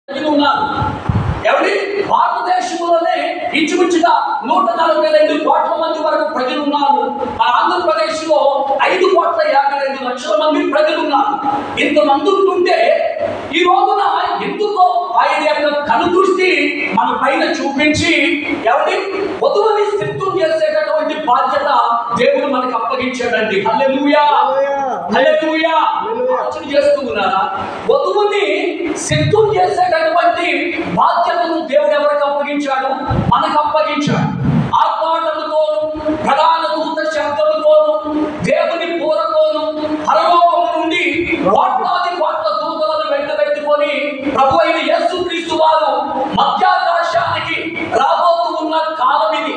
ఉన్నారు. ఎవరి భారతదేశంలోనే ఇంచుమించుగా 142 కోట్ల మంది వరకు ప్రజలు ఉన్నారు. మన ఆంధ్రప్రదేశ్ లో 5,52,00,000 మంది ప్రజలు ఉన్నారు. ఇంతమంది ఉంటుంటే ఈ రోజున ఎందుకో ఆయన యొక్క కనుదృష్టి మన పైన చూపించి ఎవరి వధువుని సిద్ధం చేసేటటువంటి బాధ్యత దేవుడు మనకు అప్పగించాడండి. హల్లెలూయా, హల్లెలూయా. ఆలోచన చేస్తూ ఉన్నారా? వధువుని సిద్ధం చేసేటటువంటి బాధ్యతను దేవుడు ఎవరికి అప్పగించాడు? మనకు అప్పగించాడు. ఆర్భాటముతోను ప్రధాన దూత శబ్దముతోను దేవుని పూరతోను పరలోకము నుండి కోట్లాది కోట్ల దూతలను వెంటబెట్టుకొని ప్రభు అయిన యేసుక్రీస్తు వారు మధ్యాకాశానికి రాబోతూ ఉన్న కాలం ఇది.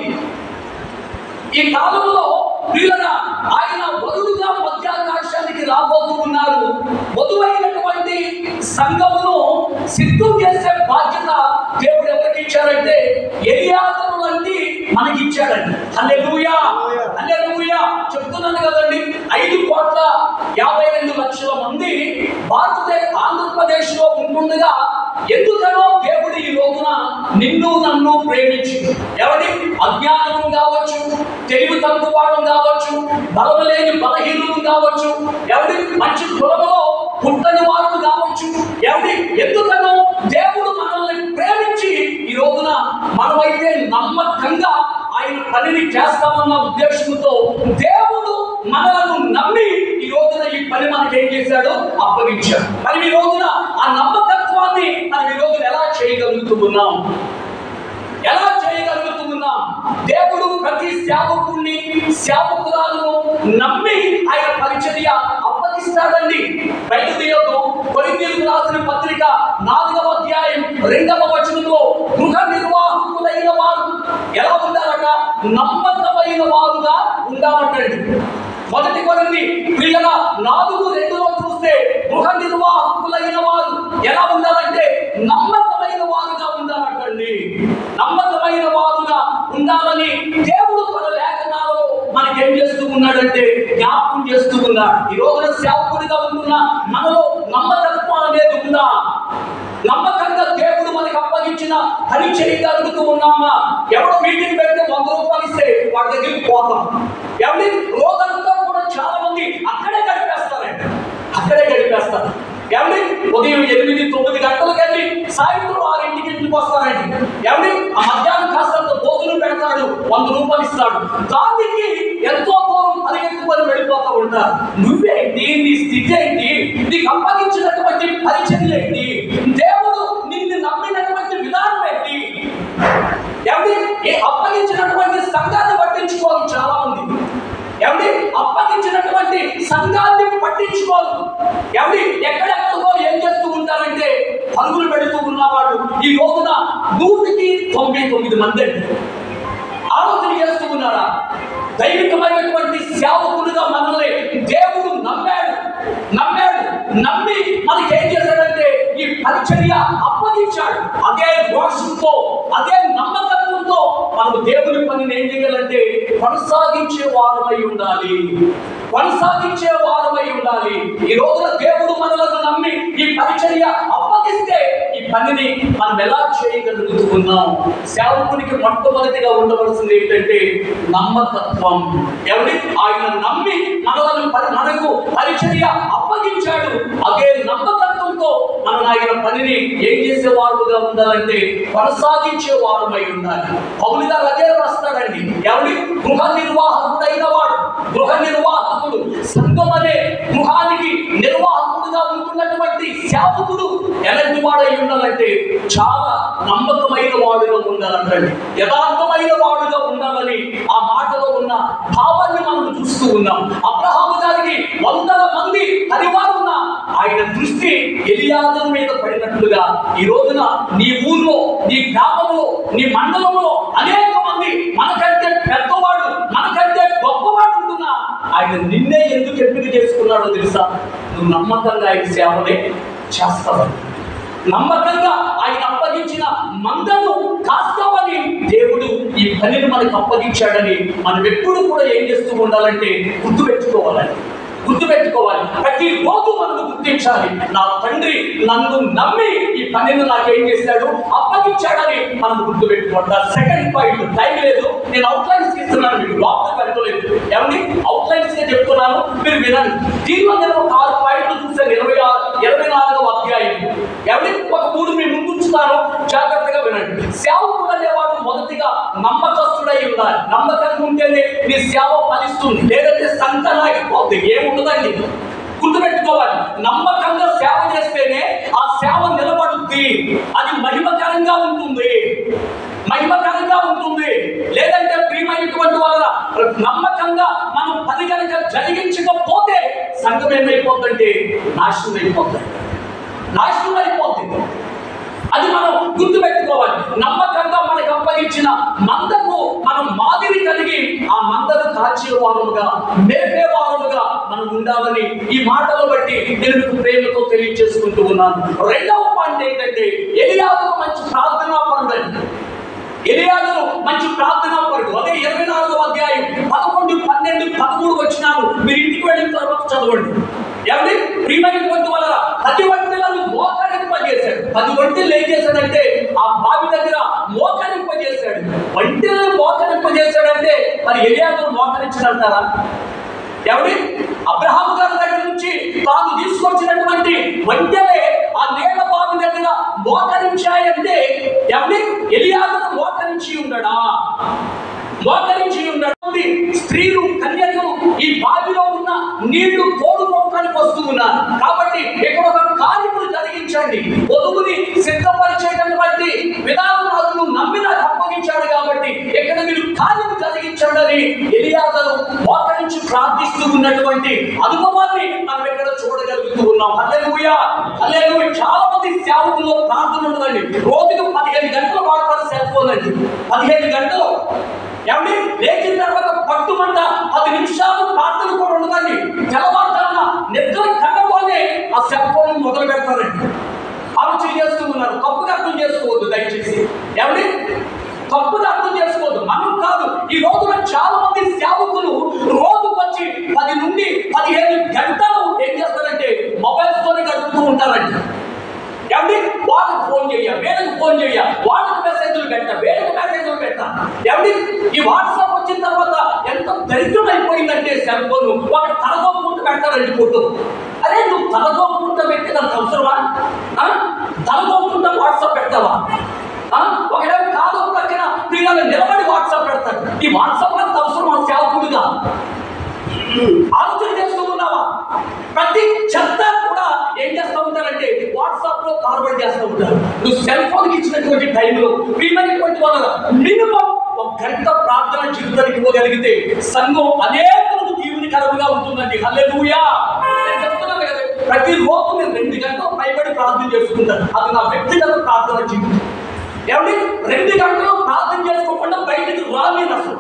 ఈ కాలంలో ప్రియులారా, ఆయన వధువుగా మధ్యాకాశానికి రాబోతూ ఉన్నారు. వధువైనటువంటి సంఘమును సిద్ధం చేసే బాధ్యత దేవుడు ఎవరికి ఇచ్చారంటే ఎలియాజరు లాంటి మనకి ఇచ్చాడండి. హల్లెలూయా, హల్లెలూయా. చెప్తున్నాను కదండి, 5,52,00,000 మంది ఆంధ్రప్రదేశ్ లో ఉంటుండగా ఎందుకనో దేవుడు ఈ రోజున నిన్ను నన్ను ప్రేమించి ఎవరి అజ్ఞానం కావచ్చు, తెలివి తక్కువడం కావచ్చు, బలము లేని బలహీనులు కావచ్చు, ఎవరి మంచి కులములో పుట్టని వారు కావచ్చు, ఎవరి ఎందుకనో దేవుడు మనల్ని ప్రేమించి ఈ రోజున మనమైతే నమ్మకంగా ఆయన పనిని చేస్తామన్న ఉద్దేశంతో దేవుడు మనలను నమ్మి ఈ రోజున ఈ పని మనకి ఏం చేశాడు? అప్పగించాడు. మరి ఈ రోజున ఆ నమ్మకత్వాన్ని మనం ఈ రోజున ఎలా చేయగలుగుతున్నాం? ఎలా చేయగలుగుతున్నాం? దేవుడు ప్రతి సేవకుడిని సేవకురాలను నమ్మి ఆయన పరిచర్య అప్పగిస్తాడండి. బయలుదేరుతూ కొరింథీయులకు రాసిన పత్రిక 4వ అధ్యాయం 2వ వచనంలో గృహ నిర్వాహకులైన వారు ఎలా ఉండాలట? నమ్మకమైన వారుగా ఉండాలంటండి. మొదటి కొరింథీ ప్రియుల 4:2లో చూస్తే గృహ నిర్వాహకులైన వారు ఎలా ఉండాలంటే నమ్మకమైన వారుగా ఉండాలంటండి. నమ్మకమైన వారుగా ఉండాలని దేవుడు తన లేఖనాలలో మనకేం చేస్తూ ఉన్నాడంటే జ్ఞాపకం చేస్తూ ఉన్నాడు. ఈ రోజున సేవకుడిగా ఉంటున్న మనలో నమ్మకత్వం అనేది ఉందా? నమ్మకంగా దేవుడు మనకు అప్పగించిన పని చేయగలుగుతూ ఉన్నామా? ఎవడో మీటింగ్ పెడితే 100 రూపాయలు ఇస్తే వాడి దగ్గరికి పోతాం. ఎవరి రోజంతా కూడా చాలా మంది అక్కడే గడిపేస్తారండి. ఎవరి ఉదయం 8-9 గంటలకు వెళ్ళి సాయంత్రం 6ంటికి ఇంటికి వస్తారండి. ఎవరి ఆ మధ్యాహ్నం కాస్తంత భోజనం పెడతాడు, 100 రూపాయలు ఇస్తాడు. దానికి ఎంతో దూరం పరిగెత్తుకొని వెళ్ళిపోతూ ఉంటారు. నువ్వేంటి? నీ స్థితి ఏంటి? నీకు అప్పగించినటువంటి పరిచర్య ఏంటి? దేవుడు నిన్ను నమ్మినటువంటి విధానం ఏంటి? ఎవరి అప్పగించినటువంటి సంఘాన్ని పట్టించుకోవాలి చాలా మంది. ఎవరి అప్పగించినటువంటి సంఘాన్ని పట్టించుకోవాలి. ఎవరి ఎక్కడెక్కడికో ఏం చేస్తూ ఉంటారంటే పరుగులు పెడుతూ ఉన్నవాడు ఈ రోజున 199 మంది అండి. ఆలోచన చేస్తూ ఉన్నారా? దైవికమైనటువంటి సేవకులుగా మనల్ని దేవుడు నమ్మి మనకి ఏం చేశాడంటే ఈ పరిచర్య అప్పగించాడు. అదే రోషంతో, అదే నమ్మకత్వంతో మనం దేవుని పనిని ఏం చేయాలంటే కొనసాగించే వారమై ఉండాలి. ఈ రోజున దేవుడు మనలను నమ్మి ఈ పరిచర్య అప్పగిస్తే ఈ పనిని మనం ఎలా చేయగలుగుతున్నాం? సేవకునికి మొట్టమొదటిగా ఉండవలసింది ఏంటంటే నమ్మకత్వం. ఎవరి ఆయన నమ్మి మనకు పరిచర్య అప్పగించాడు. అదే నమ్మకత్వంతో మనం ఆయన పనిని ఏం చేసేవారుగా ఉండాలంటే కొనసాగించే వారమై ఉండాలి. పౌలు గారు అదే రాస్తాడండి. ఎవరి గృహ నిర్వాహకుడైన వాడు, గృహ నిర్వాహకుడు, సంఘం అనే గృహానికి నిర్వాహకుడుగా ఉంటున్నటువంటి సేవకుడు ఎలాంటి వాడై ఉండాలంటే చాలా నమ్మకమైన వాడుగా ఉండాలంటండి. యథార్థమైన వాడుగా ఉండాలని ఆ మాటలో ఉన్న భావాన్ని మనం చూస్తూ ఉన్నాం. అబ్రహాము గారికి 100 మంది పరివారం ఉన్న ఆయన దృష్టి ఎలియాజరు మీద పడినట్లుగా ఈ రోజున నీ ఊర్లో, నీ గ్రామంలో, నీ మండలంలో అనేక మంది మనకంటే పెద్దవాడు, మనకంటే గొప్పవాడు ఉంటున్నా ఆయన నిన్నే ఎందుకు ఎంపిక చేసుకున్నాడో తెలుసా? నువ్వు నమ్మకంగా ఆయన సేవనే చేస్తావని, నమ్మకంగా ఆయన అప్పగించిన మందను కాస్తావని దేవుడు ఈ పనిని మనకు అప్పగించాడని మనం ఎప్పుడు కూడా ఏం చేస్తూ ఉండాలంటే గుర్తుపెట్టుకోవాలని. గుర్తుపెట్టుకోవాలి. ప్రతి రోజు మనము గుర్తించాలి, నా తండ్రి నన్ను నమ్మి ఈ పనిని నాకేం చేశాడు, అప్పగించాడని మనం గుర్తుపెట్టుకోవాలి. సెకండ్ పాయింట్, టైం లేదు, నేను అవుట్లైన్స్ ఇస్తున్నాను, మీకు లోపల పెట్టుకోలేదు. ఏమండి, అవుట్లైన్స్ చెప్తున్నాను, మీరు వినండి. దీనిలో నేను ఒక 6 పాయింట్లు చూసాను. 24వ అధ్యాయం. ఏమండి, ఒక 3 మీ ముందు ఉంచుతాను, జాగ్రత్తగా వినండి. సేవకుడు అనేవాడు మొదటిగా నమ్మకస్తుడై ఉండాలి. నమ్మకంగా ఉంటేనే నీ సేవ ఫలిస్తుంది, లేదంటే సంకనాగిపోద్ది, ఏముండదండి. గుర్తుపెట్టుకోవాలి, నమ్మకంగా సేవ చేస్తేనే ఆ సేవ నిలబడుద్ది, అది మహిమకరంగా ఉంటుంది, మహిమకరంగా ఉంటుంది. లేదంటే ప్రియమైనటువంటి వాళ్ళ నమ్మకంగా మనం పని కనుక జరిగించకపోతే సంఘం ఏమైపోద్దంటే నాశనం అయిపోద్ది, నాశనం అయిపోద్ది. అది మనం గుర్తుపెట్టుకోవాలి. నమ్మకంగా మనకు అప్పగించిన మందకు మనం మాదిరి కలిగి ఆ మందను కాచేవారుగా, మేపేవారుగా మనం ఉండాలని ఈ మాటలు బట్టి నేను మీకు ప్రేమతో తెలియజేసుకుంటూ ఉన్నాను. రెండవ పాయింట్ ఏంటంటే, ఎలియాజరు మంచి ప్రార్థనా పరుడండి. ఎలియాజరు మంచి ప్రార్థనా పరుడు. అదే 24వ అధ్యాయం 11, 12, 13 వచనాలు మీరు ఇంటికి వెళ్ళిన తర్వాత చదవండి. ఏమండి, ప్రియమైనటువంటి వాళ్ళ 10 ఒంటెలను మోకరింపజేశాడు. 10 ఒంటెలు ఏం చేశాడంటే ఆ బావి దగ్గర మోకరింపజేశాడు. ఒంటెలను మోకరింపజేశాడంటే మరి ఎలియాజరు మోకరించడంటారా? ఏమండి, అబ్రహాము గారి దగ్గర నుంచి తాను తీసుకొచ్చినటువంటి ఒంటెలే ఆ నీళ్ళ బావి దగ్గర మోకరించాయంటే ఏమండి, ఎలియాజరు మోకరించి ఉండడా? మోకరించి ఉన్నటువంటి స్త్రీలు, కన్యకలు ఈ బావిలో ఉన్న నీళ్లు తోడుకోవడానికి వస్తూ ఉన్నారు. కాబట్టి ఇక్కడ ఒక కార్యములు జరిగించండి. పొదుగుని సిద్ధపరిచేటటువంటి విధానాలను నమ్మి నాకు అప్పగించాడు కాబట్టి ఇక్కడ మీరు కార్యం జరిగించండి అని ఎలియాజరు మోకరించి ప్రార్థిస్తూ ఉన్నటువంటి అనుభవాన్ని మనం ఇక్కడ చూడగలుగుతూ ఉన్నాం. హల్లెలూయా, హల్లెలూయా. చాలా మంది సేవకుల్లో ప్రార్థన ఉండదండి. రోజుకు 15 గంటలు వాడతారు సెల్ ఫోన్ అండి. 15 గంటలు. ఏమండి, లేచిన తర్వాత పట్టుమంట 10 నిమిషాలు ప్రార్థన కూడా ఉండదండి. తెల్లవారుజామున నిద్ర కట్టబోనే ఆ సెల్ ఫోన్ మొదలు పెడతారండి. ఆలోచన చేస్తూ ఉన్నారు. తప్పుగా అర్థం చేసుకోవద్దు దయచేసి. ఏమండి, తప్పుగా అర్థం చేసుకోవద్దు. మనం కాదు, ఈ రోజున చాలా మంది సేవకులు రోజుకు వచ్చి 10 నుండి 15 గంటలు ఏం చేస్తారంటే మొబైల్స్ తోనే గడుపుతూ ఉంటారండి. ఏమండి, వాళ్ళకి ఫోన్ చేయ, వీళ్ళకి ఫోన్ చేయ, వాళ్ళకి మెసేజ్లు పెట్ట, వీళ్ళకి మెసేజ్లు పెట్ట. ఏమండి, ఈ వాట్సాప్ వచ్చిన తర్వాత ఎంత దరిద్రం అయిపోయిందంటే సెల్ ఫోన్ ఒక తలగొప్పుకుంటూ పెడతారండి ఫోటో. అరే, నువ్వు తలగొప్పుకుంటూ పెట్టేదానికి అవసరమా? తలగొప్పుకుంటూ వాట్సాప్ పెడతావా? ఒకవేళ కాదు పక్కన పిల్లలు నిలబడి వాట్సాప్ పెడతారు. ఈ వాట్సాప్ అంత అవసరం ఆ సేవకుడిగా? ఆలోచన చేస్తూ ఉన్నావా? ప్రతి చెత్త కూడా ఏం చేస్తూ ఉంటారంటే వాట్సాప్ లో ఫార్వర్డ్ చేస్తూ ఉంటారు. నువ్వు సెల్ ఫోన్ కి ఇచ్చినటువంటి టైంలో ప్రియమైనటువంటి వాళ్ళ మినిమం 1 గంట ప్రార్థన జీవితానికి ఇవ్వగలిగితే సంఘం అనేకులకు దీవెనకరంగా ఉంటుందండి. హల్లెలూయా. నేను చెప్తున్నాను కదా, ప్రతి రోజు నేను 2 గంటలు పైబడి ప్రార్థన చేసుకుంటాను. అది నా వ్యక్తిగత ప్రార్థన జీవితం. ఏమండి, 2 గంటలు ప్రార్థన చేసుకోకుండా బయటకు రాలేను అసలు.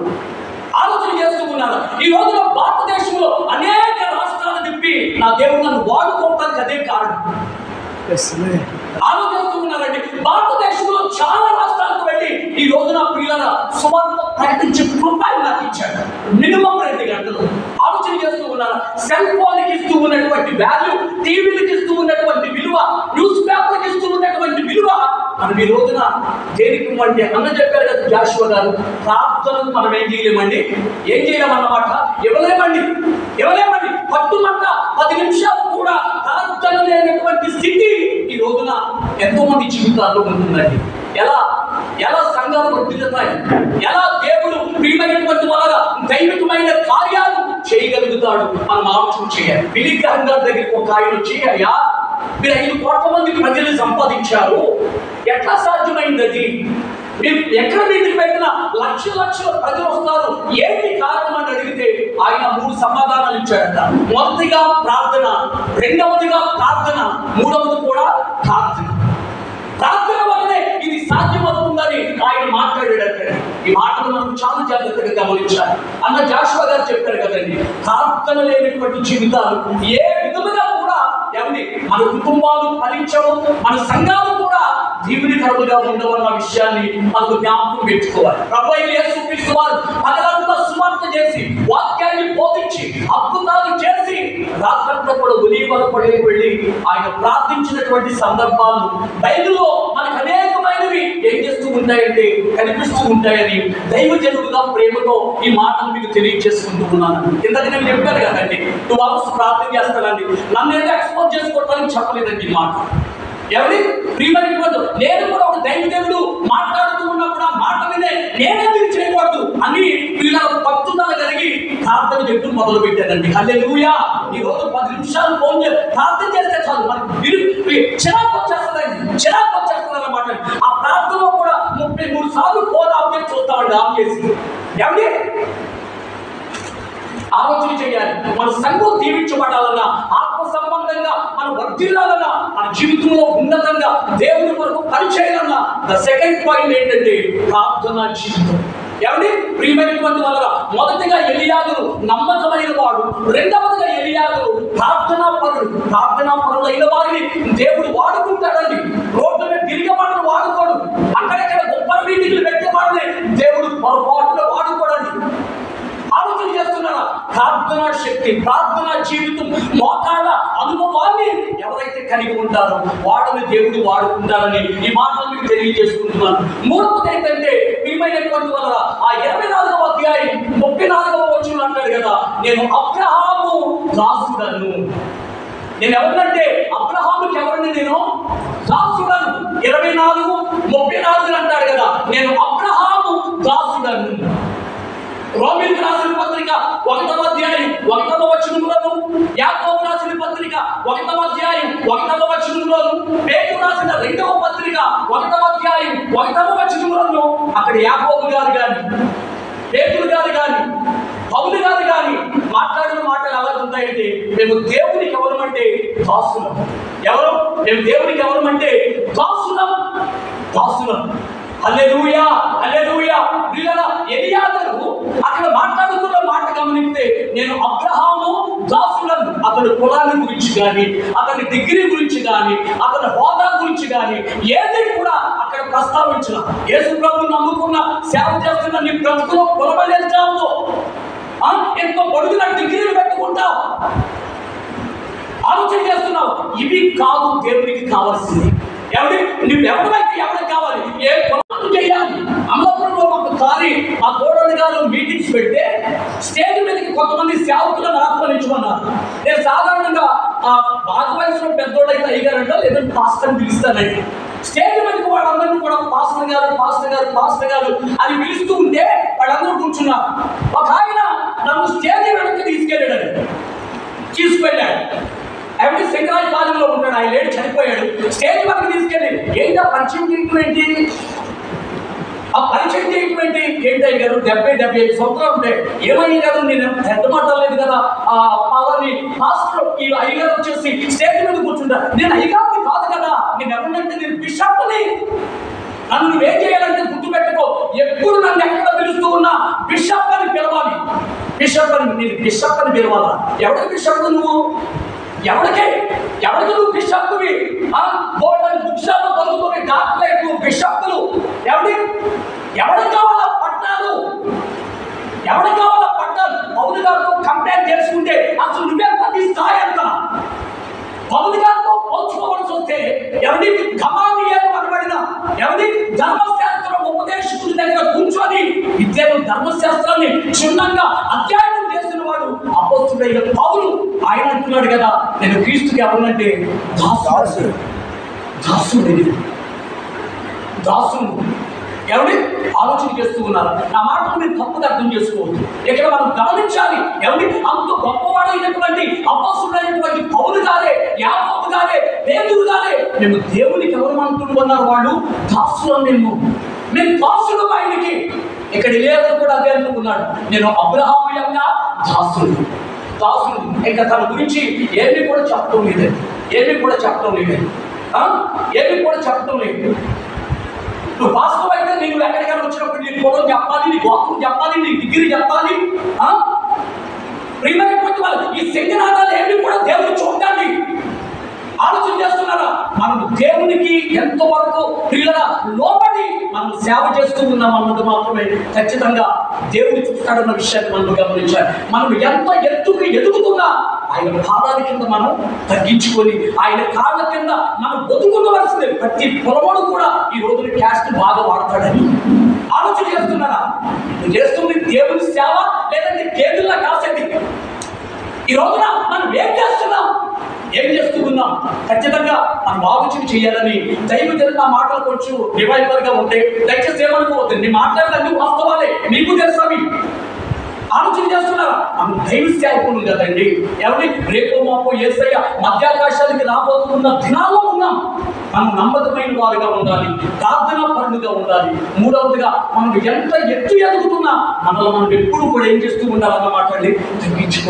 ఆలోచన చేస్తూ ఉన్నారు. ఈ రోజున భారతదేశంలో అనేక రాష్ట్రాలు తిప్పి నా దేవుడు నన్ను వాడుకోవడానికి అదే కారణం. ఆలోచిస్తూ ఉన్నారండి. భారతదేశంలో చాలా రాష్ట్రాలకు వెళ్ళి ఈ రోజున పిల్లల సువార్త ప్రకటించి రూపాయలు నాకు ఇచ్చాడు. మినిమం 2 గంటలు. ఆలోచన చేస్తూ ఉన్నారు. సెల్ ఫోన్కి ఇస్తూ ఉన్నటువంటి వాల్యూ, టీవీలకు ఇస్తూ ఉన్నటువంటి విలువ, న్యూస్ పేపర్కి ఇస్తూ ఉన్నటువంటి విలువ మనం ఈ రోజున దేనికి అంటే అన్న చెప్పారు కదా జాషువా గారు, ప్రార్థనకు మనం ఏం చేయలేమండి, ఏం చేయలేమన్నమాట, ఇవ్వలేమండి. పట్టుమంట 10 నిమిషాలు కూడా ప్రార్థన లేనటువంటి స్థితి ఈ రోజున ఎంతో మంది జీవితాల్లో ఉంటుందండి. ఎలా సంఘాలు వర్ధిల్లుతాయి, ఎలా దేవుడు ప్రియమైనటువంటి వాళ్ళ దైవికమైన కార్యాలు చేయగలుగుతాడు మనం ఆలోచన చేయాలి. బిలిగ్రహం గారి దగ్గరికి ఒక ఆయన వచ్చి, అయ్యా మీరు 5 కోట్ల మందికి ప్రజలు సంపాదించారు, ఎట్లా సాధ్యమైంది? అది మీరు ఎక్కడ మీటికి పెట్టినా లక్షల ప్రజలు వస్తారు, ఏంటి కారణం అని అడిగితే ఆయన 3 సమాధానాలు ఇచ్చాడట. మొదటిగా ప్రార్థన, రెండవదిగా ప్రార్థన, మూడవది కూడా ప్రార్థన. ప్రార్థన వల్లనే ఇది సాధ్యమవుతుందని ఆయన మాట్లాడాడంటే ఈ మాటలు మనం చాలా జాగ్రత్తగా గమనించాలి. అన్న జాషువా గారు చెప్పారు కదండి, ప్రార్థన లేనటువంటి జీవితాలు ఏ విధముగా కూడా ఏమండి మన కుటుంబాలు ఫలించవు, మన సంఘాలు కూడా దీవునికరముగా ఉండవన్న విషయాన్ని మనకు జ్ఞాపకం పెట్టుకోవాలి. ప్రభువైన యేసుక్రీస్తు వారు పగలంతా సువార్త చేసి, వాక్యాన్ని బోధించి, అద్భుతాలు చేసి, రాత్రంతా కూడా ఉదయం పడి వెళ్ళి ఆయన ప్రార్థించినటువంటి సందర్భాలు బైబిల్లో మనకు అనేకమైనవి ఏం చేస్తూ ఉంటాయంటే కనిపిస్తూ ఉంటాయని దైవజనుడుగా ప్రేమతో ఈ మాటలు మీకు తెలియజేసుకుంటూ ఉన్నాను. ఇంతకు నేను చెప్పాను కదండి, 2 hours ప్రార్థన చేస్తానండి. నన్ను ఏదో ఎక్స్పోజ్ చేసుకోవడానికి చెప్పలేదండి ఈ మాట. ఎవరి ప్రియమైనటువంటి నేను కూడా ఒక దైవజనుడు మాట్లాడుతూ ఉన్నప్పుడు ఆ మాట వినే నేనే మీరు చేయకూడదు అని వీళ్ళ పట్టుదల కలిగి ప్రార్థన చేయడం మొదలు పెట్టానండి. హల్లెలూయా. ఈ రోజు 10 నిమిషాలు ఫోన్ చేసి ప్రార్థన చేస్తే చాలు మనకి చిరాకు వచ్చేస్తుంది అన్నమాట. ఆ ప్రార్థనలో కూడా 33 సార్లు ఫోన్ ఆఫ్ చేసి చూస్తామండి. ఆఫ్ చేసి ఎవరి ఆలోచన చేయాలి. మన సంఘం దీవించబడాలన్నా, ఆత్మ సంబంధంగా మనం వర్ధిల్లాలన్నా, మన జీవితంలో ఉన్నతంగా దేవుని కొరకు పనిచేయాలన్నా ద సెకండ్ పాయింట్ ఏంటంటే ప్రార్థనా జీవితం. ఎవరి ప్రియమైనటువంటి వల్ల మొదటిగా ఎలియాదు నమ్మకమైన వాడు, రెండవదిగా ఎలియాదు ప్రార్థనా పరులైన వారిని దేవుడు వాడుకుంటాడండి. రోడ్ల మీద తిరిగేవాడిని వాడుకోడు, అక్కడెక్కడ గొప్ప మీటింగ్లు పెట్టేవాడిని దేవుడు పొరపాటులో వాడుకోడండి. ఆలోచన చేస్తున్నారా? ప్రార్థనా శక్తి, ప్రార్థనా జీవితం, మోకాళ్ళ అనుభవాన్ని ఎవరైతే కలిగి ఉంటారో వాళ్ళని దేవుడు వాడుకుంటారని ఈ మాటలు మీకు తెలియజేసుకుంటున్నాను. మూడవది ఏంటంటే ప్రియమైనటువంటి వల్ల ఆ 24వ అధ్యాయం 34వ వచనం అంటాడు కదా, నేను అబ్రహాము దాసుడను. నేను ఎవరినంటే అబ్రహాముకి ఎవరిని? నేను దాసుడను. 24:34 అంటాడు కదా, నేను అబ్రహాము దాసుడను. రోమీయులకు రాసిన పత్రిక 1వ అధ్యాయం 1వ వచనంలోను, యాకోబు రాసిన పత్రిక 1వ అధ్యాయం 1వ వచనంలోను, పేతురు రాసిన 2వ పత్రిక 1వ అధ్యాయం 1వ వచనంలోను అక్కడ యాకోబు గారు కానీ, పేతురు గారు కానీ, పౌలు గారు కానీ మాట్లాడిన మాటలు ఎలా ఉంటాయంటే, మేము దేవునికి ఎవరమంటే దాసులం. ఎవరు? మేము దేవునికి ఎవరమంటే దాసులం. హల్లెలూయా, హల్లెలూయా. ప్రియులారా, ఎలియాజరు అక్కడ మాట్లాడుతున్న మాట గమనిస్తే, నేను అబ్రహాము దాసులను. అతని కులాన్ని గురించి కానీ, అతని డిగ్రీ గురించి కానీ, అతని హోదా గురించి కానీ ఏది కూడా అక్కడ ప్రస్తావించిన. యేసు ప్రభువుని నమ్ముకున్న, సేవ చేస్తున్న నీ బ్రతుకులో కులమలేదు చావు. ఎంతో పొడుగున డిగ్రీలు పెట్టుకుంటావు, ఆలోచన చేస్తున్నావు. ఇవి కాదు దేవునికి కావాల్సింది. నువ్వు ఎవరైతే ఎవరికి కావాలి, ఏ పొలం చేయాలి. అమలాపురంలో ఒకసారి ఆ కోడలి గారు మీటింగ్స్ పెడితే స్టేజ్ మీదకి కొంతమంది సేవకులను ఆహ్వానించమన్నారు. నేను సాధారణంగా ఆ బాధ వయసులో పెద్దోళ్ళు అయితే అయ్యారంట, లేదంటే పాస్టర్ అని పిలుస్తానండి. స్టేజ్ మీదకి వాళ్ళందరినీ కూడా పాస్టర్ గారు అని పిలుస్తూ ఉంటే వాళ్ళందరూ కూర్చున్నారు. ఒక ఆయన నన్ను స్టేజ్ వెనక్కి తీసుకెళ్ళాడు. ఎవరి శంకరాజు కాలంలో ఉంటాడు, ఆయన లేడు, చనిపోయాడు. స్టేజ్ వరకు తీసుకెళ్ళి ఏంటో పరిచయం చేయటం ఏంటి, ఆ పరిచయం చేయటం ఏంటి? ఏంటయ్య గారు 70-75 సంవత్సరాలు ఉంటాయి. ఏమయ్య గారు, నేను పెద్ద మాట్లాడలేదు కదా. ఆ వాళ్ళని మాస్టర్ ఈ అయ్యగారు వచ్చేసి స్టేజ్ మీద కూర్చుంటా. నేను అయ్యగారిని కాదు కదా, నేను ఎవరినంటే నేను బిషప్ని. నన్ను నువ్వేం చేయాలంటే గుర్తుపెట్టుకో, ఎప్పుడు నన్ను ఎక్కడ పిలుస్తూ ఉన్నా బిషప్ అని పిలవాలి. నేను బిషప్ అని పిలవాలా? ఎవరికి బిషప్ నువ్వు? ఎవరికి నువ్వు బిషప్వి? బుక్షాలు దొరుకుతుంది డాక్టరేట్లు, బిషప్లు. ఎవరికి కావాలా పట్టాలు? పౌలు గారితో కంపేర్ చేసుకుంటే అసలు నువ్వెంత, నీ స్థాయి ఎంత? పౌలు గారితో పోల్చుకోవాల్సి వస్తే ఎవరికి గమాలియేలు అనబడిన ధర్మశాస్త్రం ఉపదేశకుడి దగ్గర కూర్చొని విద్యను ధర్మశాస్త్రాన్ని క్షుణ్ణంగా అధ్యయనం చేసిన వాడు అపోస్తలుడైన పౌలు. ఆయన అంటున్నాడు కదా, నేను క్రీస్తుకి ఎవరినంటే దాసుడు. ఎవరి ఆలోచన చేస్తూ ఉన్నారు. నా మాటలు మీరు తప్పుగా అర్థం చేసుకోవద్దు. ఇక్కడ మనం గమనించాలి, అంత గొప్పవాడైనటువంటి అపోస్తలుడైనటువంటి పౌలు గారే, యాకోబు గారే, పేతురు గారే మేము దేవునికి ఎవరు అంటున్నారు? వాళ్ళు దాసులం. మేము దాసులు ఆయనకి. ఇక్కడ ఎలియాజరు కూడా అదే అనుకున్నాడు, నేను అబ్రహాము యొక్క దాసుడు. ఇంకా తన గురించి ఏమీ కూడా చెప్పడం లేదు. నువ్వు వాస్తవం అయితే నువ్వు ఎక్కడికైనా వచ్చినప్పుడు నీ కులం చెప్పాలి, నీ గోత్రం చెప్పాలి, నీ డిగ్రీ చెప్పాలి. ప్రియమైనటువంటి వాళ్ళు ఈ శంకనాదాలు ఏమి కూడా దేవుడు చూడండి. ఆలోచన చేస్తున్నారా? మనం దేవునికి ఎంతవరకు ప్రియుల లోబడి మనం సేవ చేస్తూ ఉన్నాం అన్నది మాత్రమే ఖచ్చితంగా దేవుడు చూస్తాడన్న విషయాన్ని మనం గమనించాలి. మనం ఎంత ఎత్తుకు ఎదుగుతున్నా ఆయన పాదాల కింద మనం తగ్గించుకొని ఆయన కాళ్ళ కింద మనం బతుకుండవలసిందే. ప్రతి పొలవాడు కూడా ఈ రోజున క్యాస్ట్ బాగా వాడతాడని ఆలోచన చేస్తున్నారా? నువ్వు చేస్తుంది దేవుని సేవ లేదంటే కేతుల్లా కాసేది? ఈ రోజున మనం ఏం చేస్తున్నాం, ఏం చేస్తూ ఉన్నాం? ఖచ్చితంగా మనం ఆలోచన చేయాలని దైవజనుల మాటలు కొంచెం రివైవల్ గా ఉంటే దయచేసి ఏమనుకోవద్దు. నీ మాట్లాడేది వాస్తవాలే, నీకు తెలుసు. అవి ఆలోచన చేస్తున్నారా? మనం దైవ సేవకులు కదండి. ఎవరి రేపో మాపో యేసయ్య మధ్యాకాశానికి రాబోతున్న దినాల్లో ఉన్నాం. మనం నమ్మకమైన వారుగా ఉండాలి, ప్రార్థనా పరులుగా ఉండాలి. మూడవదిగా మనం ఎంత ఎత్తు ఎదుగుతున్నా మనలో మనం ఎప్పుడు కూడా ఏం చేస్తూ ఉండాలన్న మాట తగ్గించుకో.